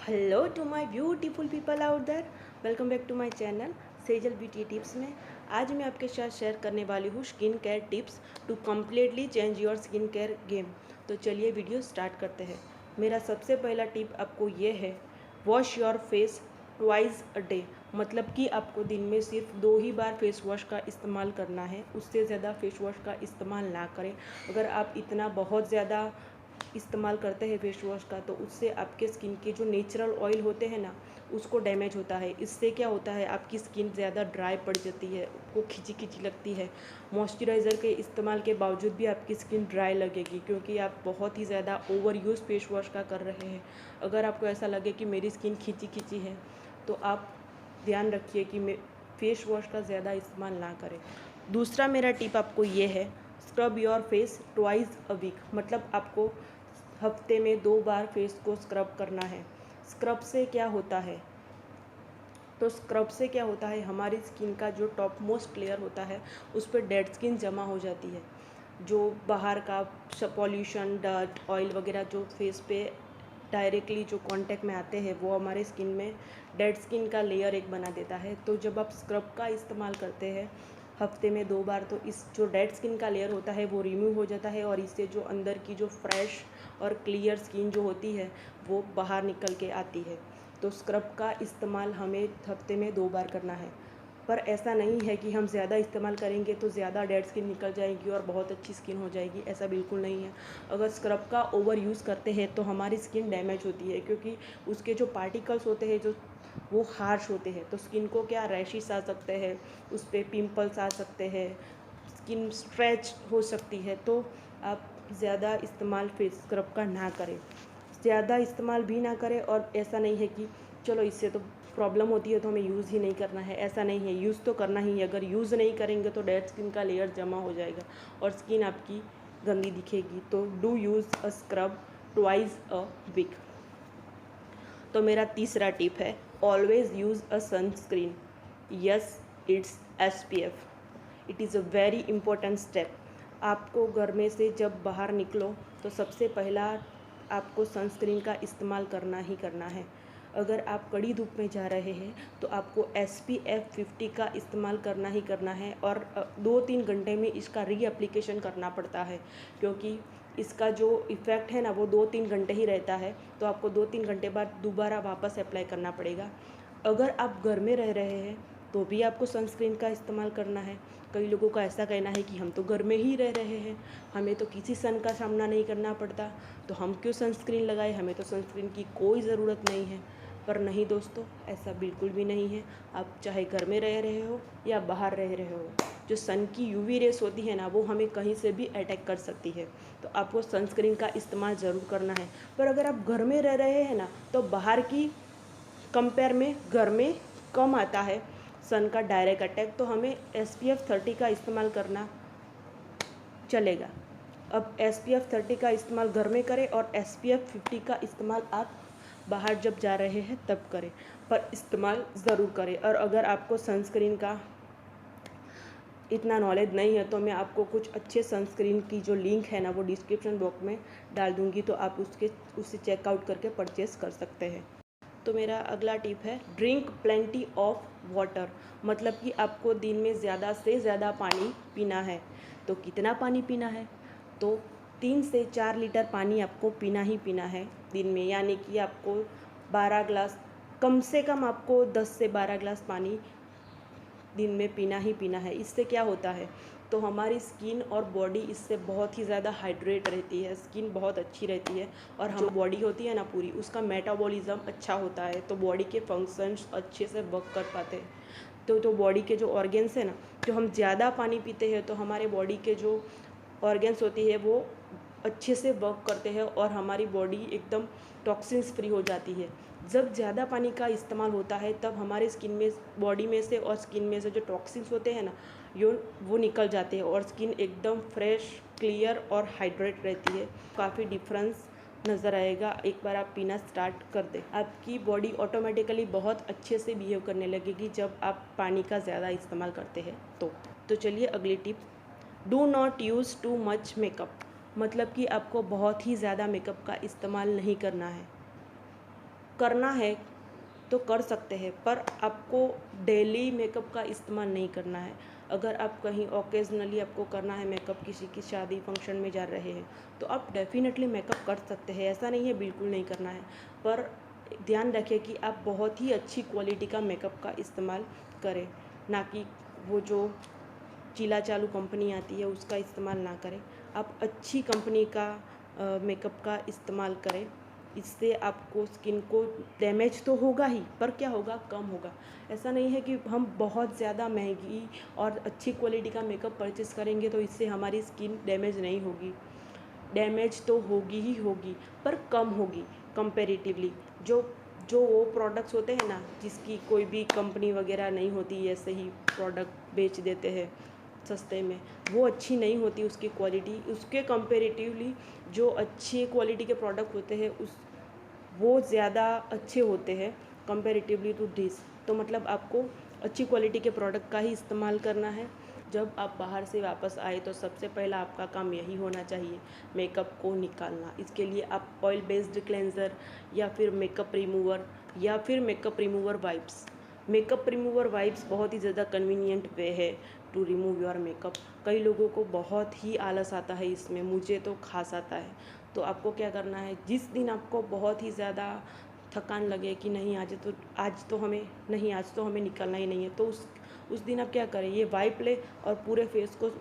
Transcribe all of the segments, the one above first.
Hello to my beautiful people out there. Welcome back to my channel Sejal beauty tips में। आज मैं आपके साथ शेयर करने वाली हूँ skin care tips to completely change your skin care game. तो चलिए वीडियो स्टार्ट करते हैं। मेरा सबसे पहला टिप आपको ये है, wash your face twice a day. मतलब कि आपको दिन में सिर्फ 2 ही बार फेस वॉश का इस्तेमाल करना है, उससे ज़्यादा फेस वॉश का इस्तेमाल ना करें। अगर आप इतना बहुत ज़्यादा इस्तेमाल करते हैं फेस वॉश का, तो उससे आपके स्किन के जो नेचुरल ऑयल होते हैं ना, उसको डैमेज होता है। इससे क्या होता है, आपकी स्किन ज़्यादा ड्राई पड़ जाती है, वो खिंची खिंची लगती है। मॉइस्चराइज़र के इस्तेमाल के बावजूद भी आपकी स्किन ड्राई लगेगी, क्योंकि आप बहुत ही ज़्यादा ओवर यूज़ फेस वॉश का कर रहे हैं। अगर आपको ऐसा लगे कि मेरी स्किन खिंची खिंची है, तो आप ध्यान रखिए कि फेस वॉश का ज़्यादा इस्तेमाल ना करें। दूसरा मेरा टिप आपको ये है, scrub your face twice a week. मतलब आपको हफ्ते में 2 बार फेस को स्क्रब करना है। स्क्रब से क्या होता है, हमारी स्किन का जो टॉप मोस्ट लेयर होता है, उस पर डेड स्किन जमा हो जाती है। जो बाहर का पॉल्यूशन, डर्ट, ऑयल वगैरह जो फेस पे डायरेक्टली जो कांटेक्ट में आते हैं, वो हमारे स्किन में डेड स्किन का लेयर एक बना देता है। तो जब आप स्क्रब का इस्तेमाल करते हैं हफ्ते में 2 बार, तो इस जो डेड स्किन का लेयर होता है वो रिमूव हो जाता है, और इससे जो अंदर की जो फ्रेश और क्लियर स्किन जो होती है, वो बाहर निकल के आती है। तो स्क्रब का इस्तेमाल हमें हफ्ते में 2 बार करना है। पर ऐसा नहीं है कि हम ज़्यादा इस्तेमाल करेंगे तो ज़्यादा डेड स्किन निकल जाएगी और बहुत अच्छी स्किन हो जाएगी, ऐसा बिल्कुल नहीं है। अगर स्क्रब का ओवर यूज़ करते हैं तो हमारी स्किन डैमेज होती है, क्योंकि उसके जो पार्टिकल्स होते हैं जो वो हार्श होते हैं, तो स्किन को क्या रैशेस आ सकते हैं, उस पर पिंपल्स आ सकते हैं, स्किन स्ट्रेच हो सकती है। तो आप ज़्यादा इस्तेमाल फेस स्क्रब का ना करें, ज़्यादा इस्तेमाल भी ना करें। और ऐसा नहीं है कि चलो इससे तो प्रॉब्लम होती है तो हमें यूज़ ही नहीं करना है, ऐसा नहीं है। यूज़ तो करना ही है। अगर यूज़ नहीं करेंगे तो डेड स्किन का लेयर जमा हो जाएगा और स्किन आपकी गंदी दिखेगी। तो do use a scrub twice a week. तो मेरा तीसरा टिप है, always use a sunscreen. Yes, it's SPF। It is a very important step. आपको घर में से जब बाहर निकलो तो सबसे पहला आपको सनस्क्रीन का इस्तेमाल करना ही करना है। अगर आप कड़ी धूप में जा रहे हैं तो आपको SPF 50 का इस्तेमाल करना ही करना है, और 2-3 घंटे में इसका रीएप्लीकेशन करना पड़ता है, क्योंकि इसका जो इफ़ेक्ट है ना, वो 2-3 घंटे ही रहता है। तो आपको 2-3 घंटे बाद दोबारा वापस अप्लाई करना पड़ेगा। अगर आप घर में रह रहे हैं तो भी आपको सनस्क्रीन का इस्तेमाल करना है। कई लोगों का ऐसा कहना है कि हम तो घर में ही रह रहे हैं, हमें तो किसी सन का सामना नहीं करना पड़ता, तो हम क्यों सनस्क्रीन लगाएं, हमें तो सनस्क्रीन की कोई ज़रूरत नहीं है। पर नहीं दोस्तों, ऐसा बिल्कुल भी नहीं है। आप चाहे घर में रह रहे हो या बाहर रह रहे हो, जो सन की UV रेस होती है ना, वो हमें कहीं से भी अटैक कर सकती है। तो आपको सनस्क्रीन का इस्तेमाल ज़रूर करना है। पर अगर आप घर में रह रहे हैं ना, तो बाहर की कंपेयर में घर में कम आता है सन का डायरेक्ट अटैक, तो हमें SPF 30 का इस्तेमाल करना चलेगा। अब SPF 30 का इस्तेमाल घर में करें और SPF 50 का इस्तेमाल आप बाहर जब जा रहे हैं तब करें, पर इस्तेमाल ज़रूर करें। और अगर आपको सनस्क्रीन का इतना नॉलेज नहीं है तो मैं आपको कुछ अच्छे सनस्क्रीन की जो लिंक है ना, वो डिस्क्रिप्शन बॉक्स में डाल दूँगी, तो आप उससे चेकआउट करके परचेस कर सकते हैं। तो मेरा अगला टिप है, ड्रिंक प्लेंटी ऑफ वाटर। मतलब कि आपको दिन में ज़्यादा से ज़्यादा पानी पीना है। तो कितना पानी पीना है, तो 3 से 4 लीटर पानी आपको पीना ही पीना है दिन में। यानी कि आपको 12 ग्लास, कम से कम आपको 10 से 12 ग्लास पानी दिन में पीना ही पीना है। इससे क्या होता है, तो हमारी स्किन और बॉडी इससे बहुत ही ज़्यादा हाइड्रेट रहती है, स्किन बहुत अच्छी रहती है, और जो बॉडी होती है ना पूरी, उसका मेटाबॉलिज्म अच्छा होता है, तो बॉडी के फंक्शंस अच्छे से वर्क कर पाते हैं। तो बॉडी के जो ऑर्गेन्स है ना, जो हम ज़्यादा पानी पीते हैं तो हमारे बॉडी के जो ऑर्गेन्स होती है वो अच्छे से वर्क करते हैं और हमारी बॉडी एकदम टॉक्सिन्स फ्री हो जाती है। जब ज़्यादा पानी का इस्तेमाल होता है तब हमारे स्किन में, बॉडी में से और स्किन में से जो टॉक्सिन्स होते हैं ना, वो निकल जाते हैं और स्किन एकदम फ्रेश, क्लियर और हाइड्रेट रहती है। काफ़ी डिफरेंस नज़र आएगा एक बार आप पीना स्टार्ट कर दें। आपकी बॉडी ऑटोमेटिकली बहुत अच्छे से बिहेव करने लगेगी जब आप पानी का ज़्यादा इस्तेमाल करते हैं। तो चलिए अगली tip, do not use too much makeup. मतलब कि आपको बहुत ही ज़्यादा मेकअप का इस्तेमाल नहीं करना है। करना है तो कर सकते हैं, पर आपको डेली मेकअप का इस्तेमाल नहीं करना है। अगर आप कहीं ओकेजनली आपको करना है मेकअप, किसी की शादी फंक्शन में जा रहे हैं, तो आप डेफिनेटली मेकअप कर सकते हैं, ऐसा नहीं है बिल्कुल नहीं करना है। पर ध्यान रखें कि आप बहुत ही अच्छी क्वालिटी का मेकअप का इस्तेमाल करें, ना कि वो जो चीला चालू कंपनी आती है उसका इस्तेमाल ना करें। आप अच्छी कंपनी का मेकअप का इस्तेमाल करें। इससे आपको स्किन को डैमेज तो होगा ही, पर क्या होगा, कम होगा। ऐसा नहीं है कि हम बहुत ज़्यादा महंगी और अच्छी क्वालिटी का मेकअप परचेस करेंगे तो इससे हमारी स्किन डैमेज नहीं होगी। डैमेज तो होगी ही होगी, पर कम होगी कंपैरेटिवली। जो जो वो प्रोडक्ट्स होते हैं ना, जिसकी कोई भी कंपनी वगैरह नहीं होती, ऐसे ही प्रोडक्ट बेच देते हैं सस्ते में, वो अच्छी नहीं होती उसकी क्वालिटी। उसके कंपैरेटिवली जो अच्छी क्वालिटी के प्रोडक्ट होते हैं वो ज़्यादा अच्छे होते हैं कंपैरेटिवली टू दिस। तो मतलब आपको अच्छी क्वालिटी के प्रोडक्ट का ही इस्तेमाल करना है। जब आप बाहर से वापस आए तो सबसे पहला आपका काम यही होना चाहिए, मेकअप को निकालना। इसके लिए आप ऑयल बेस्ड क्लेंजर या फिर makeup remover wipes. Makeup remover wipes बहुत ही ज़्यादा कन्वीनियंट वे है टू रिमूव योर मेकअप। कई लोगों को बहुत ही आलस आता है इसमें, मुझे तो खास आता है। तो आपको क्या करना है, जिस दिन आपको बहुत ही ज़्यादा थकान लगे कि नहीं आज तो हमें निकलना ही नहीं है, तो उस दिन आप क्या करें, ये वाइप ले और पूरे फेस को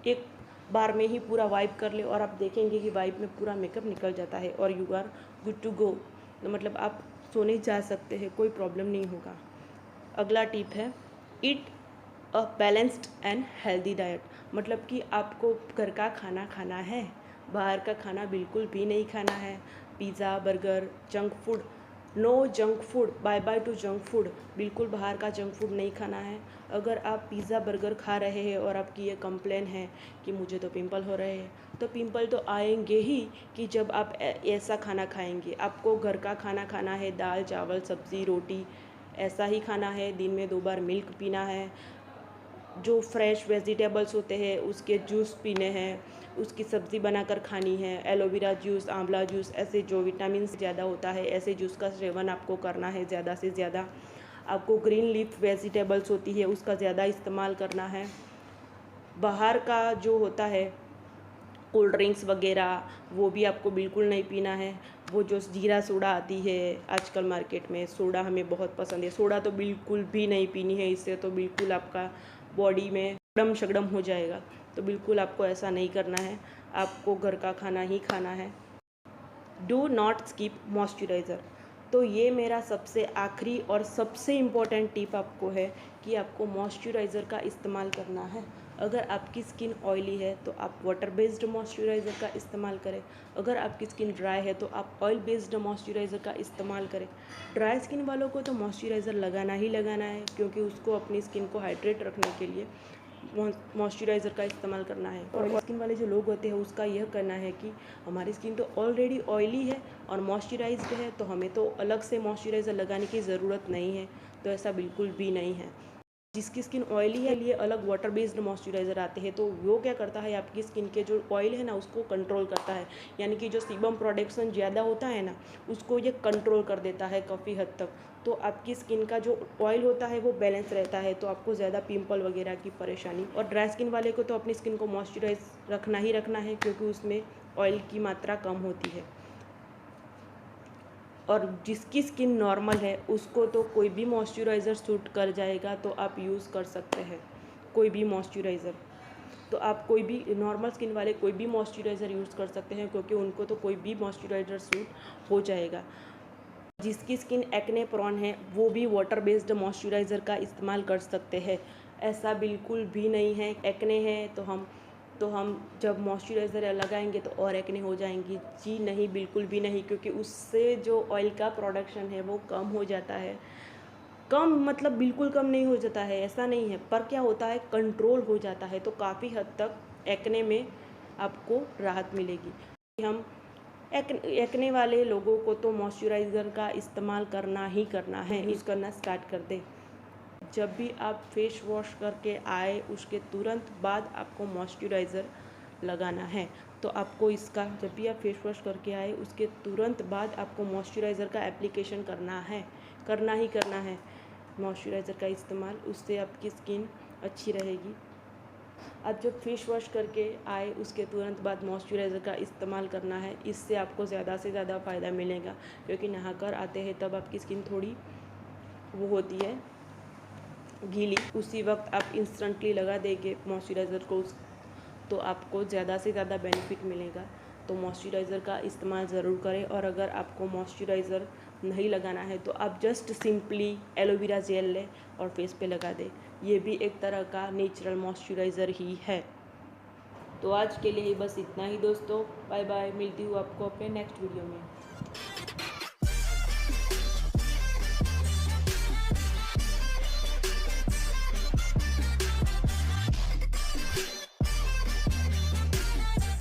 एक बार में ही पूरा वाइप कर ले, और आप देखेंगे कि वाइप में पूरा मेकअप निकल जाता है और you are good to go. तो मतलब आप सोने जा सकते हैं, कोई प्रॉब्लम नहीं होगा। अगला टिप है, eat a balanced and healthy diet. मतलब कि आपको घर का खाना खाना है, बाहर का खाना बिल्कुल भी नहीं खाना है। Pizza, burger, junk food, no junk food, bye bye to junk food. बिल्कुल बाहर का जंक फूड नहीं खाना है। अगर आप पिज़्ज़ा बर्गर खा रहे हैं और आपकी ये कंप्लेन है कि मुझे तो पिंपल हो रहे हैं, तो पिंपल तो आएंगे ही कि जब आप ऐसा खाना खाएंगे। आपको घर का खाना खाना है, दाल चावल सब्ज़ी रोटी ऐसा ही खाना है। दिन में 2 बार मिल्क पीना है। जो फ्रेश वेजिटेबल्स होते हैं उसके जूस पीने हैं, उसकी सब्ज़ी बनाकर खानी है। एलोवेरा जूस, आंवला जूस, ऐसे जो विटामिन ज़्यादा होता है ऐसे जूस का सेवन आपको करना है ज़्यादा से ज़्यादा। आपको ग्रीन लीफ वेजिटेबल्स होती है उसका ज़्यादा इस्तेमाल करना है। बाहर का जो होता है कोल्ड ड्रिंक्स वगैरह वो भी आपको बिल्कुल नहीं पीना है। वो जो जीरा सोडा आती है आजकल मार्केट में, सोडा हमें बहुत पसंद है, सोडा तो बिल्कुल भी नहीं पीनी है। इससे तो बिल्कुल आपका बॉडी में एकदम शगड़म हो जाएगा। तो बिल्कुल आपको ऐसा नहीं करना है, आपको घर का खाना ही खाना है। Do not skip moisturiser. तो ये मेरा सबसे आखिरी और सबसे इम्पोर्टेंट टिप आपको है कि आपको मॉइस्चराइज़र का इस्तेमाल करना है। अगर आपकी स्किन ऑयली है तो आप वाटर बेस्ड मॉइस्चराइज़र का इस्तेमाल करें। अगर आपकी स्किन ड्राई है तो आप ऑयल बेस्ड मॉइस्चराइज़र का इस्तेमाल करें। ड्राई स्किन वालों को तो मॉइस्चराइज़र लगाना ही लगाना है, क्योंकि उसको अपनी स्किन को हाइड्रेट रखने के लिए मॉइस्चराइज़र का इस्तेमाल करना है। और ऑयली स्किन वाले जो लोग होते हैं उसका यह करना है कि हमारी स्किन तो ऑलरेडी ऑयली है और मॉइस्चराइज्ड है, तो हमें तो अलग से मॉइस्चराइज़र लगाने की ज़रूरत नहीं है। तो ऐसा बिल्कुल भी नहीं है। जिसकी स्किन ऑयली है लिए अलग वाटर बेस्ड मॉइस्चराइज़र आते हैं, तो वो क्या करता है, आपकी स्किन के जो ऑयल है ना उसको कंट्रोल करता है। यानी कि जो सीबम प्रोडक्शन ज़्यादा होता है ना उसको ये कंट्रोल कर देता है काफ़ी हद तक। तो आपकी स्किन का जो ऑयल होता है वो बैलेंस रहता है, तो आपको ज़्यादा पिंपल वगैरह की परेशानी। और ड्राई स्किन वाले को तो अपनी स्किन को मॉइस्चराइज रखना ही रखना है, क्योंकि उसमें ऑयल की मात्रा कम होती है। और जिसकी स्किन नॉर्मल है उसको तो कोई भी मॉइस्चराइज़र सूट कर जाएगा, तो आप यूज़ कर सकते हैं कोई भी मॉइस्चराइज़र। तो आप कोई भी नॉर्मल स्किन वाले कोई भी मॉइस्चराइज़र यूज़ कर सकते हैं, क्योंकि उनको तो कोई भी मॉइस्चराइज़र सूट हो जाएगा। जिसकी स्किन एक्ने प्रोन है वो भी वाटर बेस्ड मॉइस्चराइज़र का इस्तेमाल कर सकते हैं। ऐसा बिल्कुल भी नहीं है एक्ने है तो हम जब मॉइस्चराइज़र लगाएंगे तो और एक्ने हो जाएंगी। जी नहीं, बिल्कुल भी नहीं, क्योंकि उससे जो ऑयल का प्रोडक्शन है वो कम हो जाता है। कम मतलब बिल्कुल कम नहीं हो जाता है, ऐसा नहीं है, पर क्या होता है, कंट्रोल हो जाता है। तो काफ़ी हद तक एक्ने में आपको राहत मिलेगी। हम एक्ने वाले लोगों को तो मॉइस्चराइज़र का इस्तेमाल करना ही करना है, यूज़ करना स्टार्ट कर दें। जब भी आप फेस वॉश करके आए उसके तुरंत बाद आपको मॉइस्चराइज़र लगाना है। तो आपको इसका जब भी आप फेस वॉश करके आए उसके तुरंत बाद आपको मॉइस्चराइज़र का एप्लीकेशन करना ही करना है मॉइस्चराइज़र का इस्तेमाल, उससे आपकी स्किन अच्छी रहेगी। आप जब फेस वॉश करके आए उसके तुरंत बाद मॉइस्चराइज़र का इस्तेमाल करना है, इससे आपको ज़्यादा से ज़्यादा फ़ायदा मिलेगा, क्योंकि नहाकर आते हैं तब आपकी स्किन थोड़ी वो होती है गीली, उसी वक्त आप इंस्टेंटली लगा देंगे मॉइस्चराइज़र को तो आपको ज़्यादा से ज़्यादा बेनिफिट मिलेगा। तो मॉइस्चराइज़र का इस्तेमाल ज़रूर करें। और अगर आपको मॉइस्चराइज़र नहीं लगाना है तो आप जस्ट सिंपली एलोवेरा जेल लें और फेस पे लगा दें, ये भी एक तरह का नेचुरल मॉइस्चराइज़र ही है। तो आज के लिए बस इतना ही दोस्तों, बाय बाय, मिलती हूँ आपको अपने नेक्स्ट वीडियो में।